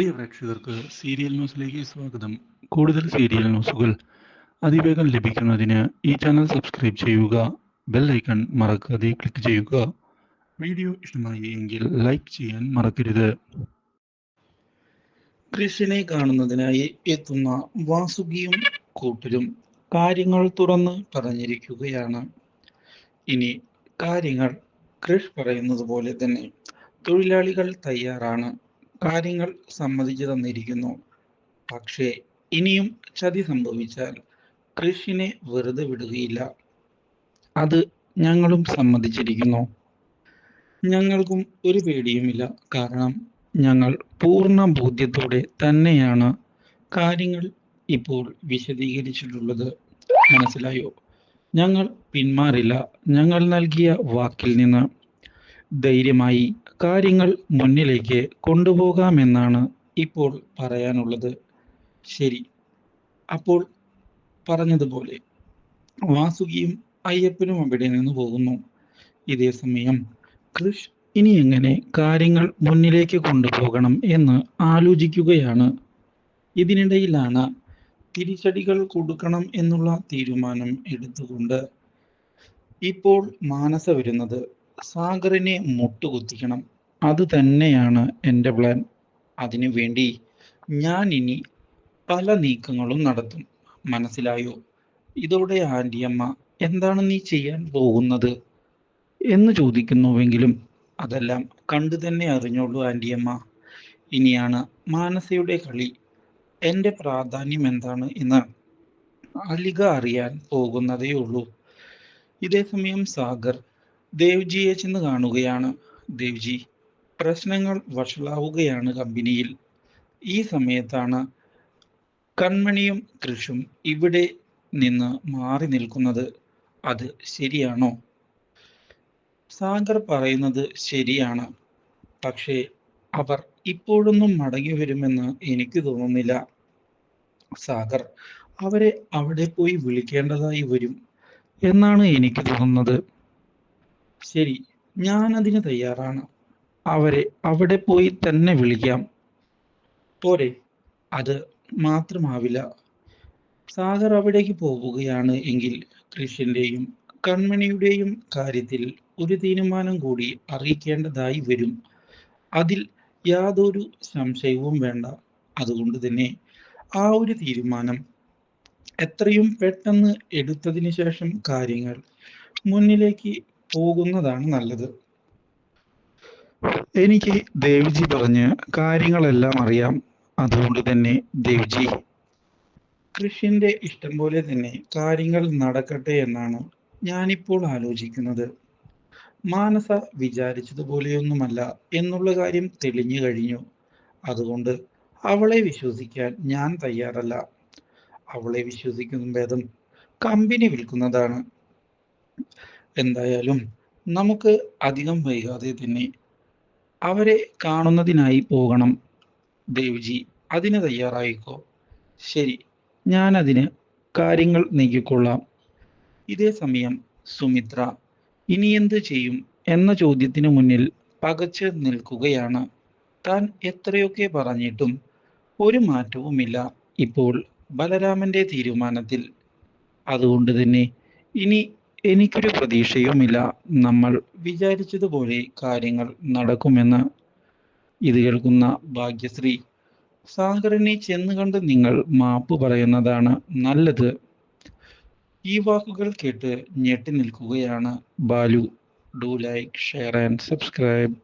പ്രിയ പ്രേക്ഷകർക്ക് സീരിയൽ ന്യൂസിലേക്ക് സ്വാഗതം. കൂടുതൽ സീരിയൽ ന്യൂസുകൾ അതിവേഗം ലഭിക്കുന്നതിന് ഈ ചാനൽ സബ്സ്ക്രൈബ് ചെയ്യുക. ബെൽ ഐക്കൺ മറക്കാതെ ക്ലിക്ക് ചെയ്യുക. വീഡിയോ ഇഷ്ടമായി എങ്കിൽ ലൈക്ക് ചെയ്യാൻ മറക്കരുത്. കൃഷിനെ കാണുന്നതിനായി എത്തുന്ന വാസുകിയും കൂട്ടരും കാര്യങ്ങൾ തുറന്ന് പറഞ്ഞിരിക്കുകയാണ്. ഇനി കാര്യങ്ങൾ കൃഷ് പറയുന്നത് പോലെ തന്നെ തൊഴിലാളികൾ തയ്യാറാണ്. കാര്യങ്ങൾ സമ്മതിച്ചു തന്നിരിക്കുന്നു. പക്ഷേ ഇനിയും ചതി സംഭവിച്ചാൽ കൃഷിനെ വെറുതെ വിടുകയില്ല. അത് ഞങ്ങളും സമ്മതിച്ചിരിക്കുന്നു. ഞങ്ങൾക്കും ഒരു പേടിയുമില്ല. കാരണം ഞങ്ങൾ പൂർണ്ണ ബോധ്യത്തോടെ തന്നെയാണ് കാര്യങ്ങൾ ഇപ്പോൾ വിശദീകരിച്ചിട്ടുള്ളത്. മനസ്സിലായോ? ഞങ്ങൾ പിന്മാറില്ല. ഞങ്ങൾ നൽകിയ വാക്കിൽ നിന്ന് ധൈര്യമായി കാര്യങ്ങൾ മുന്നിലേക്ക് കൊണ്ടുപോകാമെന്നാണ് ഇപ്പോൾ പറയാനുള്ളത്. ശരി, അപ്പോൾ പറഞ്ഞതുപോലെ വാസുകിയും അയ്യപ്പനും അവിടെ നിന്ന് പോകുന്നു. ഇതേ സമയം കൃഷ് ഇനി എങ്ങനെ കാര്യങ്ങൾ മുന്നിലേക്ക് കൊണ്ടുപോകണം എന്ന് ആലോചിക്കുകയാണ്. ഇതിനിടയിലാണ് തിരിച്ചടികൾ കൊടുക്കണം എന്നുള്ള തീരുമാനം എടുത്തുകൊണ്ട് ഇപ്പോൾ മാനസ വരുന്നത്. സാഗറിനെ മുട്ടുകുത്തിക്കണം. അത് തന്നെയാണ് എൻ്റെ പ്ലാൻ. അതിനു വേണ്ടി ഞാൻ ഇനി പല നീക്കങ്ങളും നടത്തും. മനസ്സിലായോ? ഇതോടെ ആൻറ്റിയമ്മ എന്താണ് നീ ചെയ്യാൻ പോകുന്നത് എന്ന് ചോദിക്കുന്നുവെങ്കിലും അതെല്ലാം കണ്ടു തന്നെ അറിഞ്ഞോളൂ ആൻറ്റിയമ്മ. ഇനിയാണ് മാനസയുടെ കളി. എൻ്റെ പ്രാധാന്യം എന്താണ് എന്ന് അലിക അറിയാൻ പോകുന്നതേ ഉള്ളൂ. ഇതേ സമയം സാഗർ ദേവ്ജിയെ ചെന്ന് കാണുകയാണ്. ദേവ്ജി, പ്രശ്നങ്ങൾ വഷളാവുകയാണ് കമ്പനിയിൽ. ഈ സമയത്താണ് കൺമണിയും കൃഷും ഇവിടെ നിന്ന് മാറി നിൽക്കുന്നത്. അത് ശരിയാണോ? സാഗർ പറയുന്നത് ശരിയാണ്. പക്ഷേ അവർ ഇപ്പോഴൊന്നും മടങ്ങി വരുമെന്ന് എനിക്ക് തോന്നുന്നില്ല. സാഗർ അവരെ അവിടെ പോയി വിളിക്കേണ്ടതായി വരും എന്നാണ് എനിക്ക് തോന്നുന്നത്. ശരി, ഞാൻ അതിന് തയ്യാറാണ്. അവരെ അവിടെ പോയി തന്നെ വിളിക്കാം. പോരെ? അത് മാത്രമാവില്ല. സാഗർ അവിടേക്ക് പോവുകയാണ് എങ്കിൽ കൃഷിന്റെയും കൺമണിയുടെയും കാര്യത്തിൽ ഒരു തീരുമാനം കൂടി അറിയിക്കേണ്ടതായി വരും. അതിൽ യാതൊരു സംശയവും വേണ്ട. അതുകൊണ്ട് തന്നെ ആ ഒരു തീരുമാനം എത്രയും പെട്ടെന്ന് എടുത്തതിന് ശേഷം കാര്യങ്ങൾ മുന്നിലേക്ക് പോകുന്നതാണ് നല്ലത്. എനിക്ക് ദേവ്ജി പറഞ്ഞ് കാര്യങ്ങളെല്ലാം അറിയാം. അതുകൊണ്ട് തന്നെ ദേവ്ജി, കൃഷിന്റെ ഇഷ്ടം പോലെ തന്നെ കാര്യങ്ങൾ നടക്കട്ടെ എന്നാണ് ഞാനിപ്പോൾ ആലോചിക്കുന്നത്. മാനസ വിചാരിച്ചതുപോലെയൊന്നുമല്ല എന്നുള്ള കാര്യം തെളിഞ്ഞു കഴിഞ്ഞു. അതുകൊണ്ട് അവളെ വിശ്വസിക്കാൻ ഞാൻ തയ്യാറല്ല. അവളെ വിശ്വസിക്കുന്ന ഭേദം കമ്പനി വിൽക്കുന്നതാണ്. എന്തായാലും നമുക്ക് അധികം വൈകാതെ തന്നെ അവരെ കാണുന്നതിനായി പോകണം. ദേവ്ജി, അതിന് തയ്യാറായിക്കോ? ശരി, ഞാൻ അതിന് കാര്യങ്ങൾ നീക്കിക്കൊള്ളാം. ഇതേ സമയം സുമിത്ര ഇനി എന്ത് ചെയ്യും എന്ന ചോദ്യത്തിന് മുന്നിൽ പകച്ച് നിൽക്കുകയാണ്. താൻ എത്രയൊക്കെ പറഞ്ഞിട്ടും ഒരു മാറ്റവുമില്ല ഇപ്പോൾ ബലരാമന്റെ തീരുമാനത്തിൽ. അതുകൊണ്ട് തന്നെ ഇനി എനിക്കൊരു പ്രതീക്ഷയുമില്ല നമ്മൾ വിചാരിച്ചതുപോലെ കാര്യങ്ങൾ നടക്കുമെന്ന്. ഇത് കേൾക്കുന്ന ഭാഗ്യശ്രീ, സാഗറിനെ ചെന്ന് കണ്ട് നിങ്ങൾ മാപ്പ് പറയുന്നതാണ് നല്ലത്. ഈ വാക്കുകൾ കേട്ട് ഞെട്ടി നിൽക്കുകയാണ് Balu. Do like, share and subscribe.